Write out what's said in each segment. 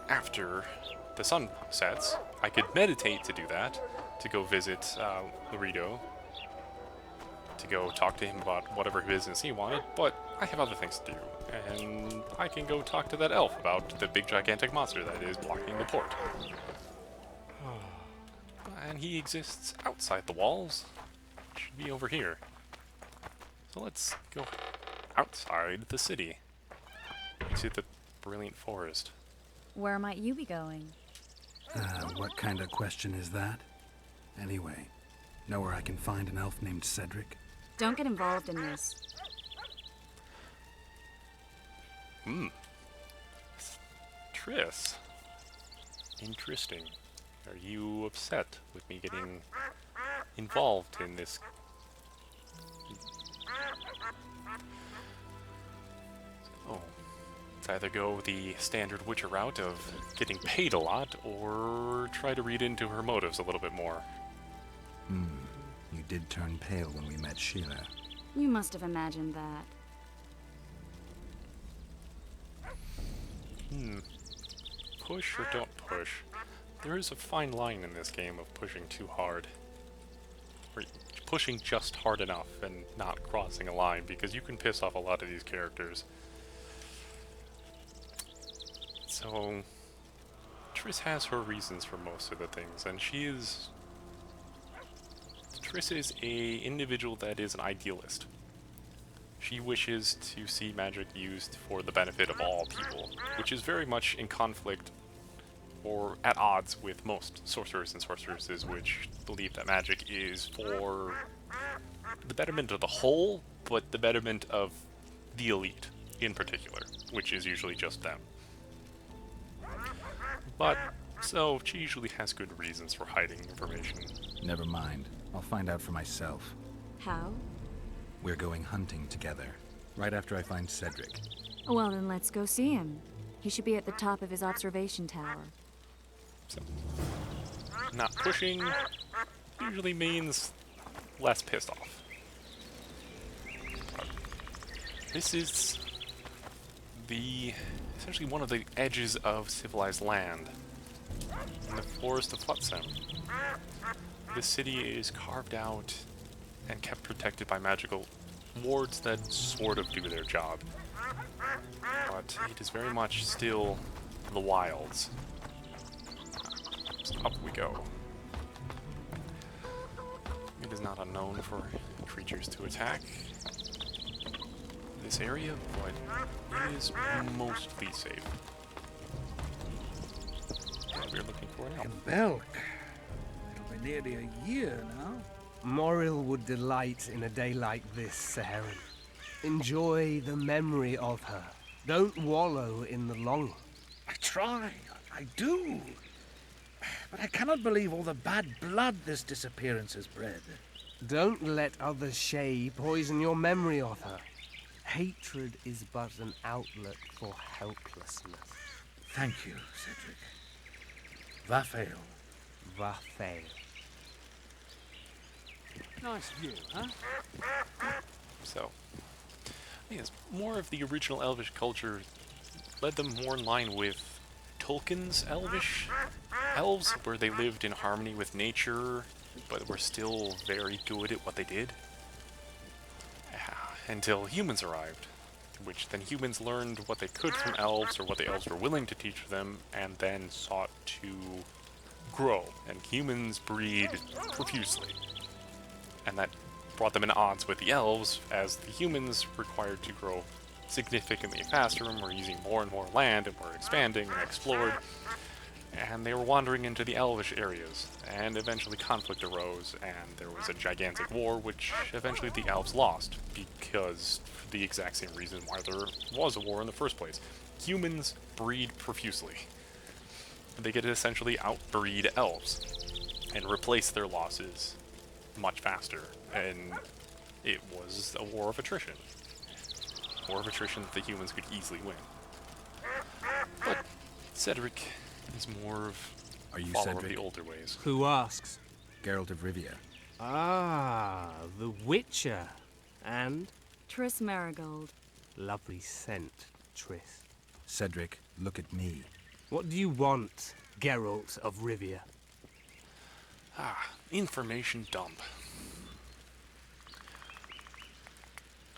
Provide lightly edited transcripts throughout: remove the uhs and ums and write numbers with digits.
after the sun sets. I could meditate to do that, to go visit Laredo, to go talk to him about whatever business he wanted, but I have other things to do. And I can go talk to that elf about the big gigantic monster that is blocking the port. And he exists outside the walls. Should be over here. So let's go outside the city. To the brilliant forest. Where might you be going? What kind of question is that? Anyway, know where I can find an elf named Cedric? Don't get involved in this. Triss. Interesting. Are you upset with me getting involved in this? Oh. Let's either go the standard Witcher route of getting paid a lot, or try to read into her motives a little bit more. You did turn pale when we met Sheila. You must have imagined that. Push or don't push? There is a fine line in this game of pushing too hard. Or pushing just hard enough and not crossing a line, because you can piss off a lot of these characters. So, Triss has her reasons for most of the things, and Triss is a individual that is an idealist. She wishes to see magic used for the benefit of all people, which is very much in conflict or at odds with most sorcerers and sorceresses, which believe that magic is for the betterment of the whole, but the betterment of the elite in particular, which is usually just them. But, so, she usually has good reasons for hiding information. Never mind. I'll find out for myself. How? We're going hunting together, right after I find Cedric. Well, then let's go see him. He should be at the top of his observation tower. So, not pushing usually means less pissed off. This is essentially one of the edges of civilized land, in the forest of Flotsam. This city is carved out and kept protected by magical wards that sort of do their job. But it is very much still the wilds. So up we go. It is not unknown for creatures to attack this area, but it is mostly safe. What we're looking for now. Belk. It'll be nearly a year now. Moril would delight in a day like this, Saharan. Enjoy the memory of her. Don't wallow in the longing. I try. I do. But I cannot believe all the bad blood this disappearance has bred. Don't let others' shade poison your memory of her. Hatred is but an outlet for helplessness. Thank you, Cedric. Vafail. Vafail. Nice view, huh? So, I think it's more of the original Elvish culture led them more in line with Tolkien's elves, where they lived in harmony with nature, but were still very good at what they did. Until humans arrived, which then humans learned what they could from elves, or what the elves were willing to teach them, and then sought to grow. And humans breed profusely. And that brought them in odds with the elves, as the humans required to grow significantly faster and were using more and more land and were expanding and explored. And they were wandering into the elvish areas, and eventually conflict arose, and there was a gigantic war, which eventually the elves lost, because for the exact same reason why there was a war in the first place. Humans breed profusely. They could essentially outbreed elves, and replace their losses much faster, and it was a war of attrition. A war of attrition that the humans could easily win. But Cedric is more of Are you follower Cedric? of the older ways. Who asks? Geralt of Rivia. Ah, the Witcher. And Triss Marigold. lovely scent, Triss. Cedric, look at me. What do you want, Geralt of Rivia? Information dump.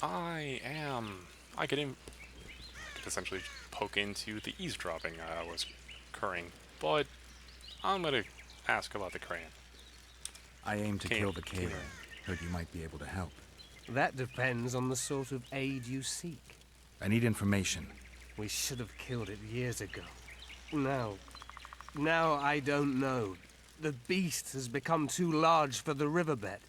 I could essentially poke into the eavesdropping was occurring, but I'm gonna ask about the crayon. I aim to kill the Cave. cave. Heard you might be able to help. That depends on the sort of aid you seek. I need information. We should have killed it years ago. Now I don't know. The beast has become too large for the riverbed,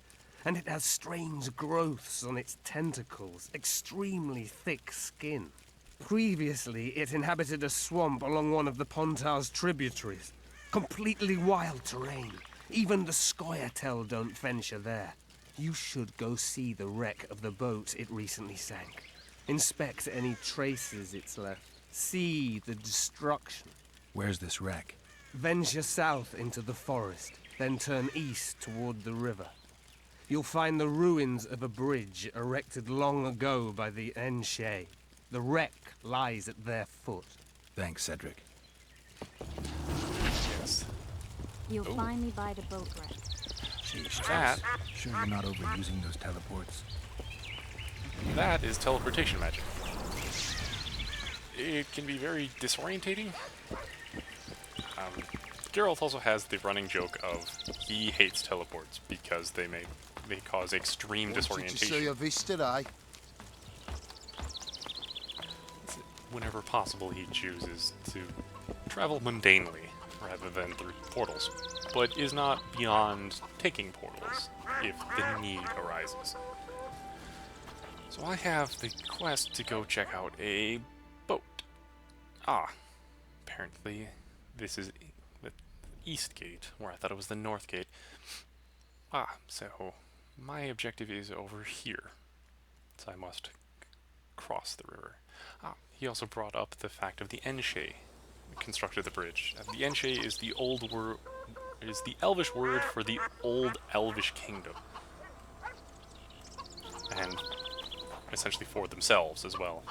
and it has strange growths on its tentacles, extremely thick skin. Previously, it inhabited a swamp along one of the Pontar's tributaries. Completely wild terrain. Even the Scoia'tael don't venture there. You should go see the wreck of the boat it recently sank. Inspect any traces it's left. See the destruction. Where's this wreck? Venture south into the forest, then turn east toward the river. You'll find the ruins of a bridge erected long ago by the Enshe. The wreck lies at their foot. Thanks, Cedric. Yes. You'll find me by the boat wreck. Jeez, That, sure you're not overusing those teleports? that is teleportation magic. It can be very disorientating. Geralt also has the running joke of he hates teleports because they cause extreme disorientation. To see a vista, eh? Whenever possible, he chooses to travel mundanely rather than through portals, but is not beyond taking portals if the need arises. So I have the quest to go check out a boat. Apparently this is the east gate, where I thought it was the north gate. So my objective is over here. So I must cross the river. He also brought up the fact of the Enshe constructed the bridge. The Enshe is the Elvish word for the old Elvish kingdom. And essentially for themselves as well.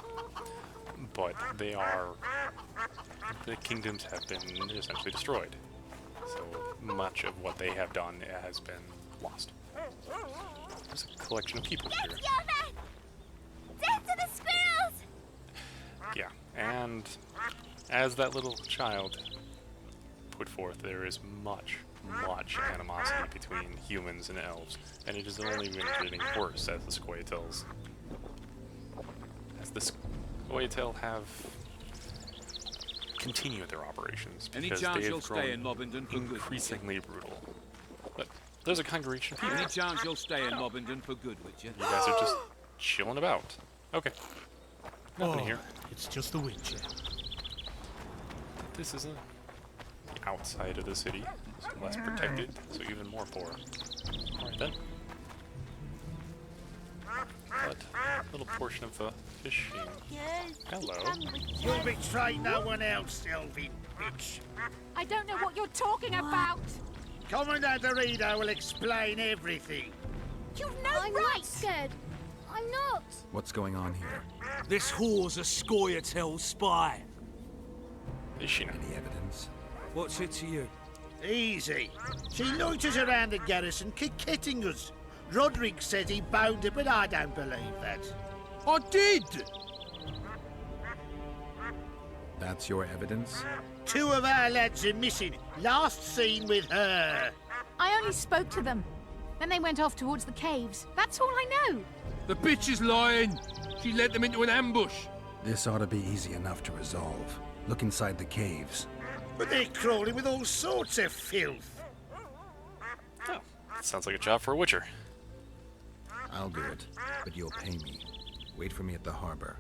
But the kingdoms have been essentially destroyed. So much of what they have done has been lost. There's a collection of people here. Death to the squirrels! Yeah, and as that little child put forth, there is much animosity between humans and elves, and it has only been getting worse as the Scoia'tael have continued their operations because they have grown increasingly brutal. But there's a congregation of people. Any chance you'll stay in Mobbington for good, would you? You guys are just chilling about. Okay. Nothing here. It's just the wind chill. This is the outside of the city, so less protected, so even more poor. Alright then. But a little portion of the fishing. Hello. You'll betray no one else, Elvin bitch. I don't know what you're talking about! Commandant Dorito will explain everything. You've no I'm right! not scared. I'm not. What's going on here? This whore's a Scoia'tael spy. Fishing. Any evidence? What's it to you? Easy. She loiters around the garrison, kick-hitting us. Roderick said he bound her, but I don't believe that. I did! That's your evidence? 2 of our lads are missing. Last seen with her. I only spoke to them. Then they went off towards the caves. That's all I know. The bitch is lying. She led them into an ambush. This ought to be easy enough to resolve. Look inside the caves. But they're crawling with all sorts of filth. Oh, sounds like a job for a witcher. I'll do it, but you'll pay me. Wait for me at the harbor.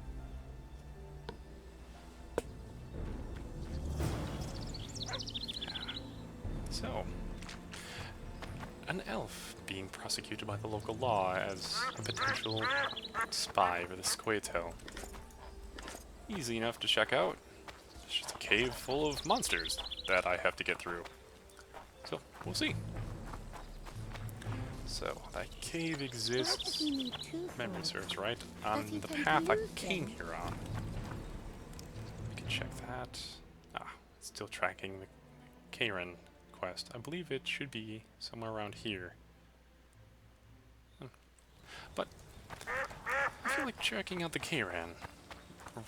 So, an elf being prosecuted by the local law as a potential spy for the Scoia'tael. Easy enough to check out. It's just a cave full of monsters that I have to get through. So, we'll see. So, that cave exists, memory serves right, on the path I came here on. We can check that. Still tracking the Karen quest. I believe it should be somewhere around here. But I feel like checking out the Karen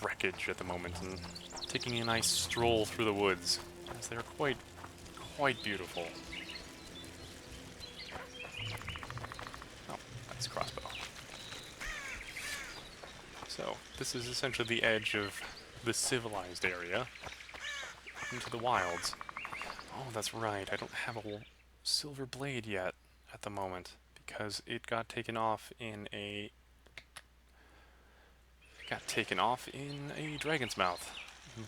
wreckage at the moment and taking a nice stroll through the woods, as they're quite beautiful. Oh, that's crossbow. So, this is essentially the edge of the civilized area into the wilds. Oh, that's right, I don't have a silver blade yet at the moment because it got taken off in a dragon's mouth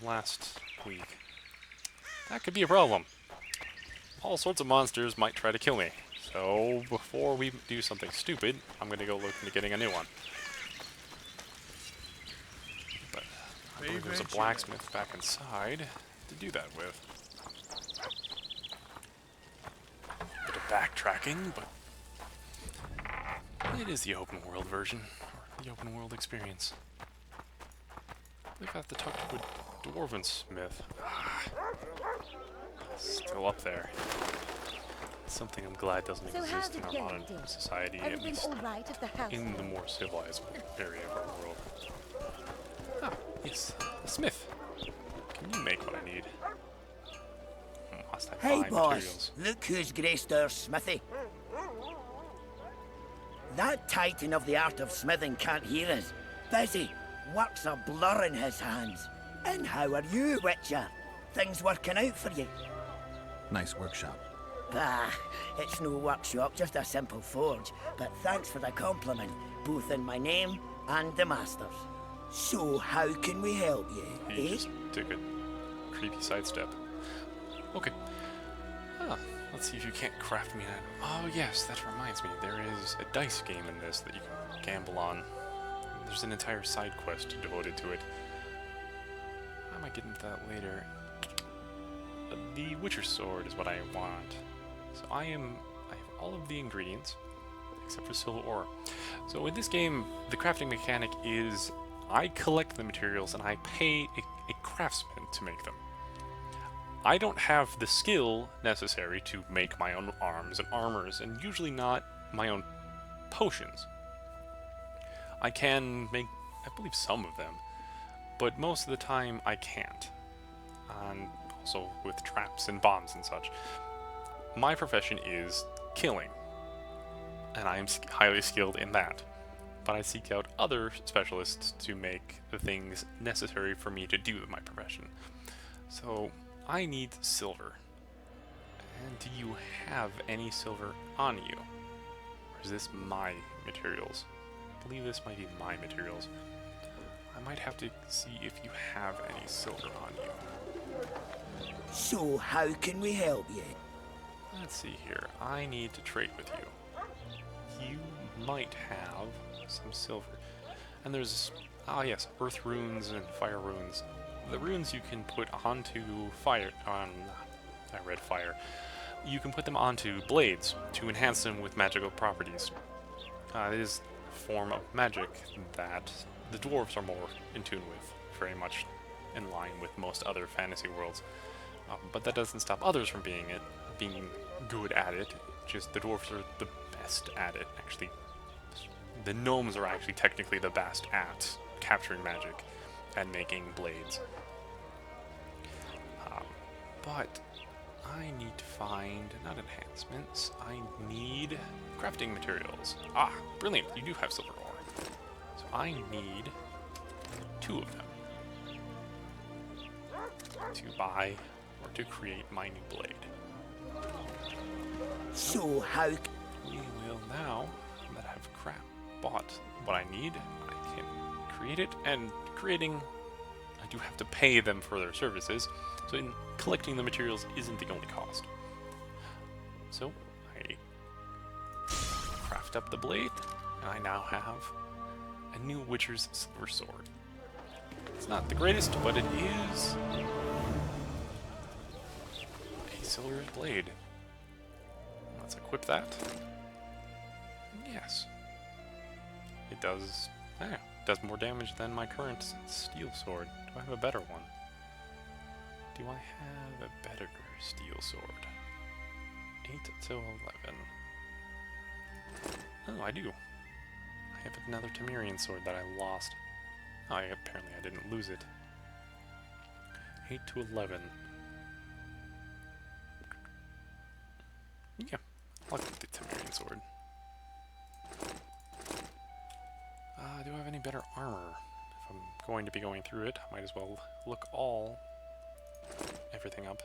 last week. That could be a problem. All sorts of monsters might try to kill me. So before we do something stupid, I'm going to go look into getting a new one. But I believe there's a blacksmith back inside to do that with. Bit of backtracking, but it is the open world version, or the open world experience. We've got to talk to a dwarven smith. Still up there. Something I'm glad doesn't exist in our modern society, at least in the more civilized area of our world. Ah, yes, a smith. Can you make what I need? Must I Hey buy boss, materials? look who's graced our smithy. That titan of the art of smithing can't hear us. Busy, work's a blur in his hands. And how are you, Witcher? Things working out for you? Nice workshop. Bah, it's no workshop, just a simple forge. But thanks for the compliment, both in my name and the master's. So how can we help you, He eh? just took a creepy sidestep. Okay. Ah, let's see if you can't craft me an item. Oh yes, that reminds me. There is a dice game in this that you can gamble on. There's an entire side quest devoted to it. I might get into that later. The Witcher sword is what I want. So I have all of the ingredients, except for silver ore. So in this game, the crafting mechanic is I collect the materials and I pay a craftsman to make them. I don't have the skill necessary to make my own arms and armors, and usually not my own potions. I can make, I believe, some of them, but most of the time I can't. And also with traps and bombs and such. My profession is killing, and I am highly skilled in that. But I seek out other specialists to make the things necessary for me to do my profession. So I need silver. And do you have any silver on you? Or is this my materials? I believe this might be my materials. I might have to see if you have any silver on you. So how can we help you? Let's see here. I need to trade with you. You might have some silver. And there's, yes, earth runes and fire runes. The runes you can put onto fire, I read fire. You can put them onto blades to enhance them with magical properties. It is a form of magic that the dwarves are more in tune with, very much in line with most other fantasy worlds. But that doesn't stop others from being good at it. Just the dwarves are the best at it. Actually, the gnomes are actually technically the best at capturing magic and making blades. But I need to find, not enhancements, I need crafting materials. Ah, brilliant, you do have silver ore. So I need 2 of them to buy or to create my new blade. So how... We will now, that I've bought what I need, I can create it, and creating, I do have to pay them for their services, so in collecting the materials isn't the only cost. So, I craft up the blade, and I now have a new Witcher's silver sword. It's not the greatest, but it is a silver blade. Let's equip that. Yes. It does more damage than my current steel sword. Do I have a better one? Do I have a better steel sword? 8 to 11. Oh, I do. I have another Temerian sword that I lost. Oh, apparently I didn't lose it. 8 to 11. Yeah, I'll get the Temerian sword. Do I have any better armor? If I'm going to be going through it, I might as well look everything up.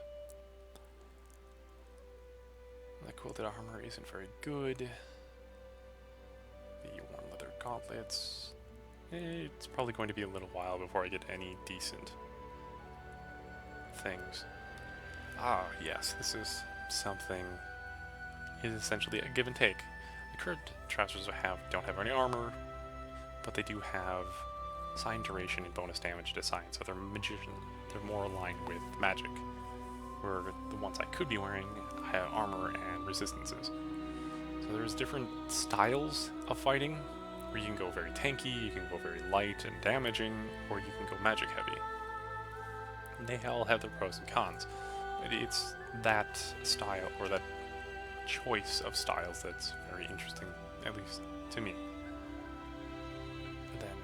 The quilted armor isn't very good. The worn leather gauntlets. It's probably going to be a little while before I get any decent things. Ah, yes, this is something. It is essentially a give and take. The current trousers don't have any armor, but they do have sign duration and bonus damage to sign, so they're magician. They're more aligned with magic. Where the ones I could be wearing have armor and resistances. So there's different styles of fighting, where you can go very tanky, you can go very light and damaging, or you can go magic heavy. And they all have their pros and cons. But it's that style, or that choice of styles, that's very interesting, at least to me. Then,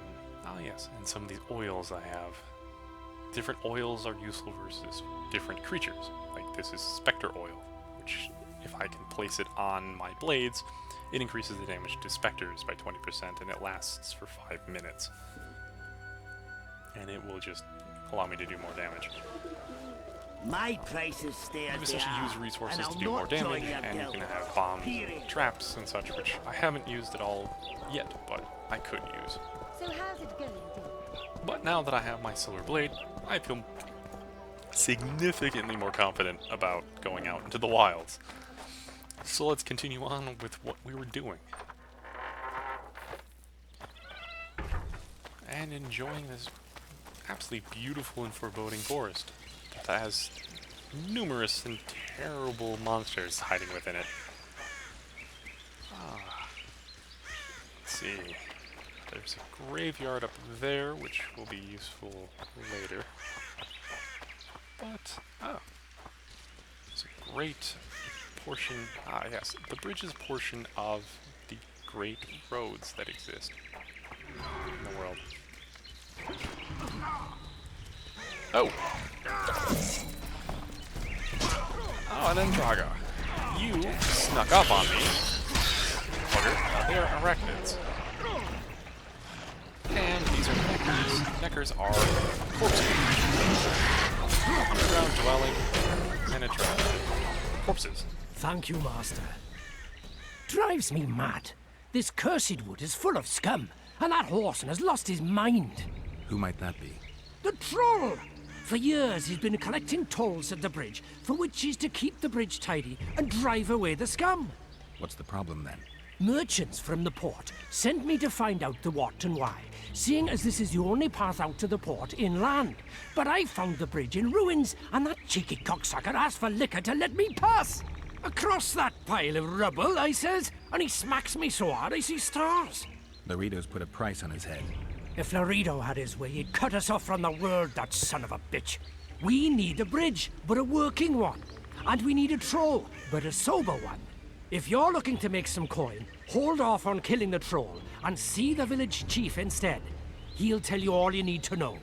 oh yes, and some of these oils I have. Different oils are useful versus different creatures. Like this is Spectre oil, which if I can place it on my blades, it increases the damage to specters by 20%, and it lasts for 5 minutes. And it will just allow me to do more damage. My prices stay You as they essentially are, use resources and to I'll do more not join damage, your and you guild. can have bombs, Period. traps, and such, which I haven't used at all yet, but I could use. So how's it going, dear? But now that I have my silver blade, I feel significantly more confident about going out into the wilds. So let's continue on with what we were doing. And enjoying this absolutely beautiful and foreboding forest that has numerous and terrible monsters hiding within it. Let's see. There's a graveyard up there, which will be useful later. But, there's a great portion, yes, the bridge is a portion of the great roads that exist in the world. Oh! Oh, and then Draga. You snuck up on me. Bugger. They are arachnids. And these are neckers. Neckers are corpses. Underground dwelling and a trap. Corpses. Thank you, Master. Drives me mad. This cursed wood is full of scum, and that horseman has lost his mind. Who might that be? The troll! For years he's been collecting tolls at the bridge, for which he's to keep the bridge tidy and drive away the scum. What's the problem then? Merchants from the port sent me to find out the what and why, seeing as this is the only path out to the port inland. But I found the bridge in ruins, and that cheeky cocksucker asked for liquor to let me pass. Across that pile of rubble, I says, and he smacks me so hard I see stars. Laredo's put a price on his head. If Laredo had his way, he'd cut us off from the world, that son of a bitch. We need a bridge, but a working one. And we need a troll, but a sober one. If you're looking to make some coin, hold off on killing the troll and see the village chief instead. He'll tell you all you need to know.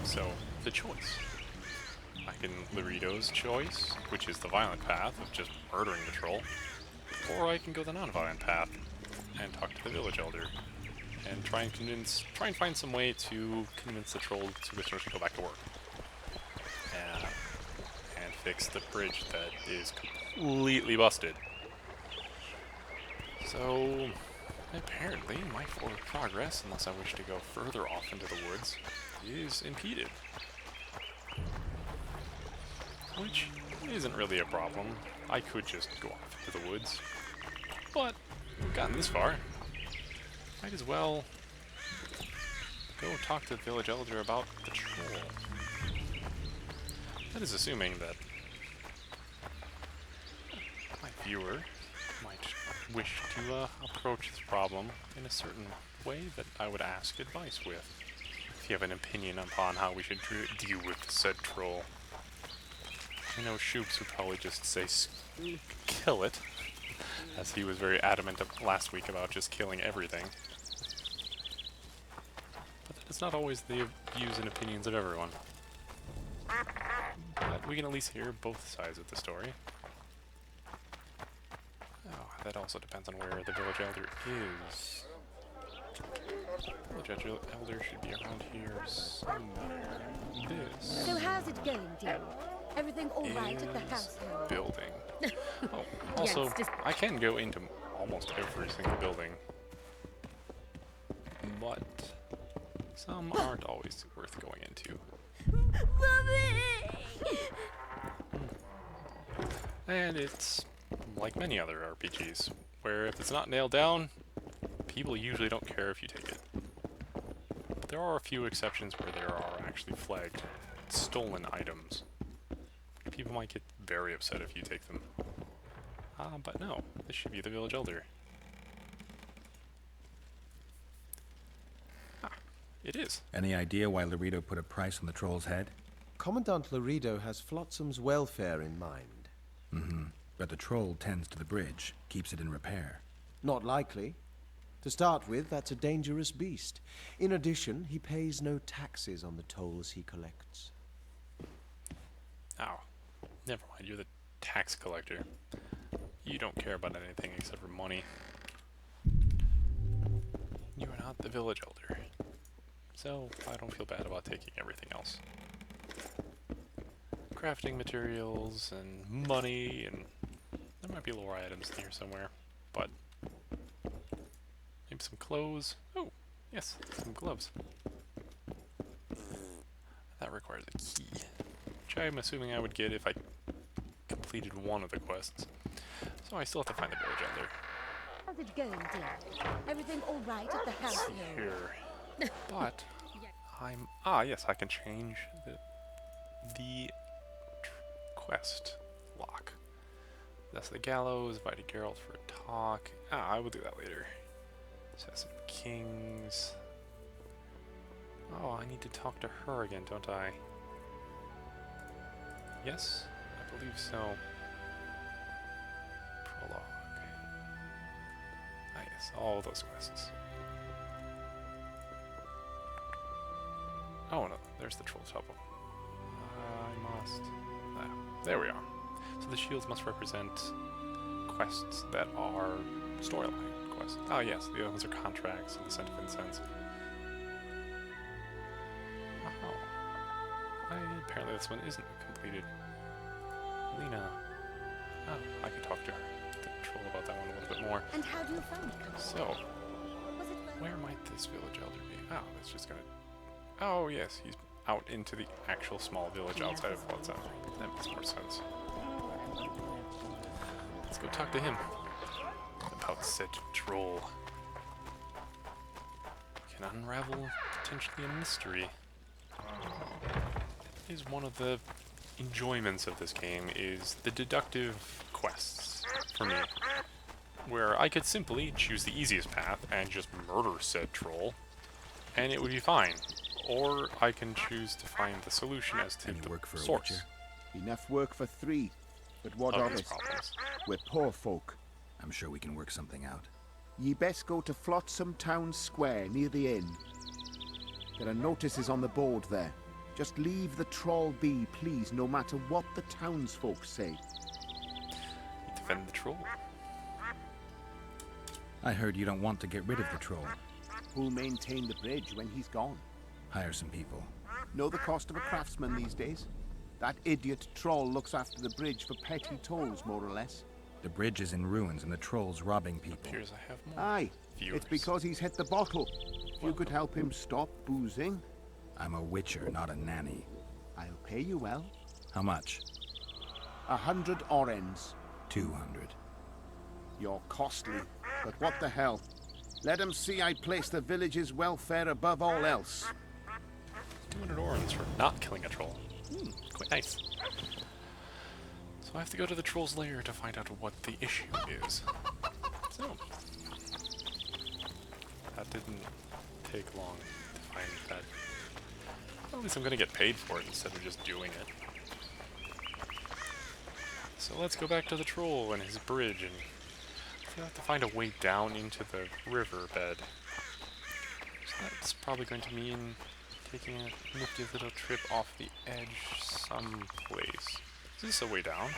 So, the choice. I can Laredo's choice, which is the violent path of just murdering the troll, or I can go the non-violent path and talk to the village elder and try and find some way to convince the troll to essentially go back to work and fix the bridge that is completely busted. So apparently my forward progress, unless I wish to go further off into the woods, is impeded. Which isn't really a problem. I could just go off into the woods. But we've gotten this far. Might as well go talk to the village elder about the troll. That is assuming that my viewer might wish to approach this problem in a certain way that I would ask advice with. If he have an opinion upon how we should deal with said troll. I know Shoops would probably just say kill it, as he was very adamant last week about just killing everything. But that is not always the views and opinions of everyone. But we can at least hear both sides of the story. Oh, that also depends on where the village elder is. Village elder should be around here somewhere. This. So how's it going, dear? Everything all right at the house? Building. Oh, also, I can go into almost every single building, but some aren't always worth going into. And it's like many other RPGs, where if it's not nailed down, people usually don't care if you take it. But there are a few exceptions where there are actually flagged stolen items. People might get very upset if you take them. But no, this should be the village elder. Ah, it is. Any idea why Laredo put a price on the troll's head? Commandant Laredo has Flotsam's welfare in mind. Mm-hmm. But the troll tends to the bridge, keeps it in repair. Not likely. To start with, that's a dangerous beast. In addition, he pays no taxes on the tolls he collects. Oh, never mind, you're the tax collector. You don't care about anything except for money. You are not the village elder. So, I don't feel bad about taking everything else. Crafting materials and money, and there might be lower items here somewhere, but maybe some clothes. Oh, yes, some gloves. That requires a key, which I'm assuming I would get if I completed one of the quests. So I still have to find the village elder. How's it going, dear? Everything all right at the house? Here, but I'm yes, I can change the quest lock. That's the gallows. Invited Geralt for a talk. I will do that later. Assassin of Kings. Oh, I need to talk to her again, don't I? Yes, I believe so. Prologue. Yes, all those quests. Oh no, there's the troll temple. I must... there we are. So the shields must represent quests that are storyline quests. Oh yes, the other ones are contracts and the scent of incense. Oh. Apparently this one isn't completed. Lena. Oh, I could talk to her, the troll, about that one a little bit more. And how do you find it? So, where might this village elder be? Oh, that's just gonna... Oh yes, he's out into the actual small village outside of Flotsam. That makes more sense. Let's go talk to him about said troll. Can unravel potentially a mystery. Is one of the enjoyments of this game is the deductive quests for me, where I could simply choose the easiest path and just murder said troll, and it would be fine. Or I can choose to find the solution as to the source. Enough work for 3, but what of it? We're poor folk. I'm sure we can work something out. Ye best go to Flotsam Town Square near the inn. There are notices on the board there. Just leave the troll be, please, no matter what the townsfolk say. Defend the troll. I heard you don't want to get rid of the troll. Who'll maintain the bridge when he's gone? Hire some people. Know the cost of a craftsman these days? That idiot troll looks after the bridge for petty tolls, more or less. The bridge is in ruins and the troll's robbing people. Appears I have more. Aye, it's because he's hit the bottle. If you could help him stop boozing. I'm a witcher, not a nanny. I'll pay you well. How much? 100 orens. 200. You're costly, but what the hell? Let him see I place the village's welfare above all else. 200 orens for not killing a troll. Quite nice. So I have to go to the troll's lair to find out what the issue is. So, that didn't take long to find that At least I'm gonna get paid for it instead of just doing it. So let's go back to the troll and his bridge, and I have to find a way down into the riverbed. So that's probably going to mean taking a nifty little trip off the edge someplace. Is this a way down?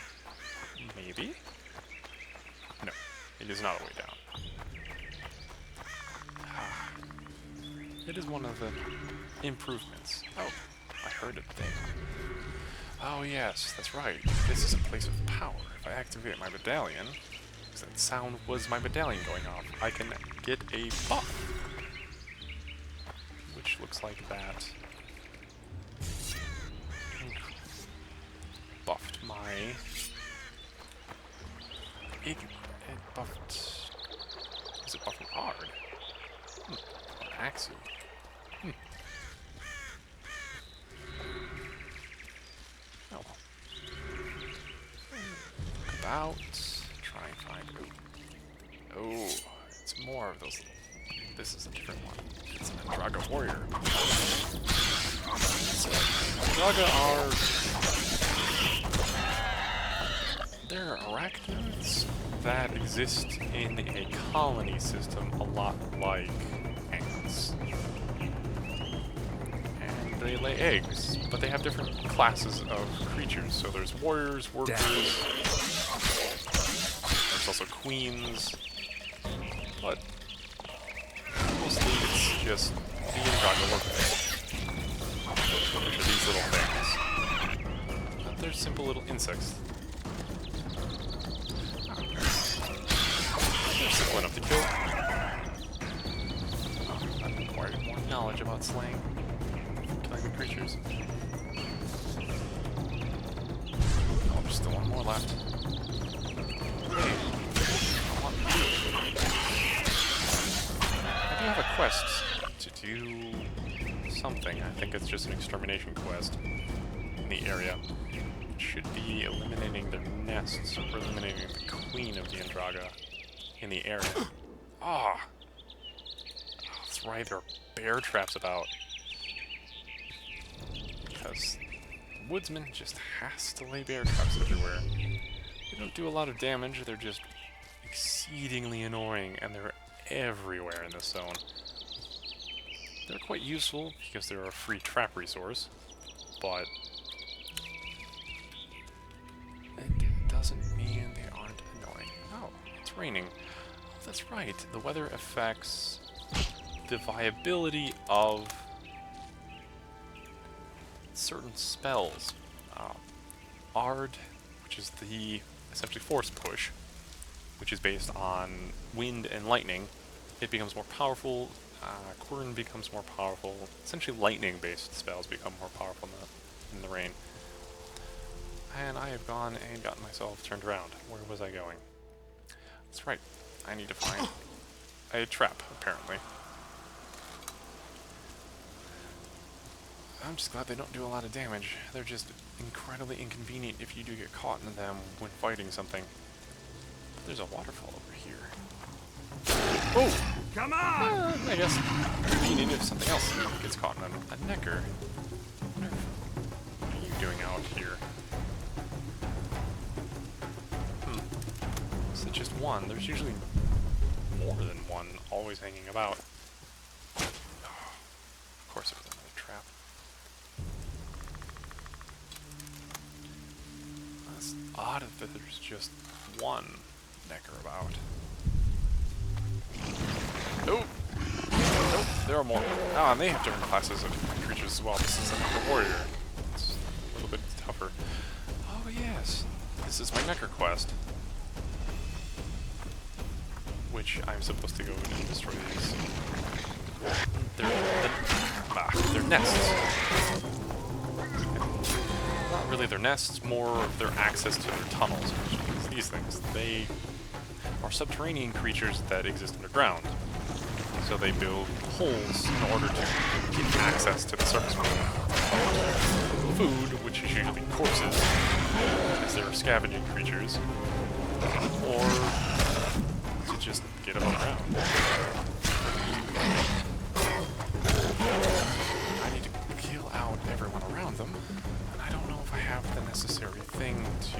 Maybe? No, it is not a way down. It is one of the improvements. Oh, I heard a thing. Oh yes, that's right. This is a place of power. If I activate my medallion, because that sound was my medallion going off, I can get a buff. Which looks like that. Buffed my... It buffed... Is it buffing Ard? Or Axie? Oh. About... Try and find... Oh, it's more of those... This is a different one. It's an Andraga warrior. So, Andraga are... They're arachnids that exist in a colony system a lot like ants. And they lay eggs, but they have different classes of creatures. So there's warriors, workers, there's also queens, but mostly it's just the Andraga workers, which are these little things. But they're simple little insects. They're simple enough to kill. I've acquired more knowledge about slaying, killing the creatures. Oh, there's still one more left. Hey, I want you. I do have a quest to do something. I think it's just an extermination quest in the area. It should be eliminating their nests or eliminating the queen of the Andraga in the area. Ah! Oh, that's right, there are bear traps about. Because woodsman just has to lay bear traps everywhere. They don't do a lot of damage, they're just exceedingly annoying, and they're everywhere in this zone. They're quite useful because they're a free trap resource, but it doesn't mean they aren't annoying. Oh, it's raining. Oh, that's right. The weather affects the viability of certain spells. Ard, which is the essentially force push, which is based on wind and lightning, it becomes more powerful. Quirn becomes more powerful. Essentially lightning-based spells become more powerful in the rain. And I have gone and gotten myself turned around. Where was I going? That's right. I need to find a trap, apparently. I'm just glad they don't do a lot of damage. They're just incredibly inconvenient if you do get caught in them when fighting something. But there's a waterfall over here. Oh! Come on! I guess convenient if something else gets caught in a necker. What are you doing out here? Is it just one? There's usually more than one always hanging about. Oh, of course it was another trap. It's odd that there's just one necker about. Oh! Nope, there are more. Ah, and they have different classes of creatures as well. This is a warrior. It's a little bit tougher. Oh yes, this is my necker quest. Which I'm supposed to go and destroy these. They're nests. Not really their nests, more their access to their tunnels, which is these things. They are subterranean creatures that exist underground. So they build holes in order to get access to the surface world. Food, which is usually corpses, as they're scavenging creatures, or to just get above ground. I need to kill out found them, and I don't know if I have the necessary thing to...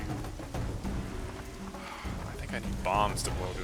I think I need bombs to blow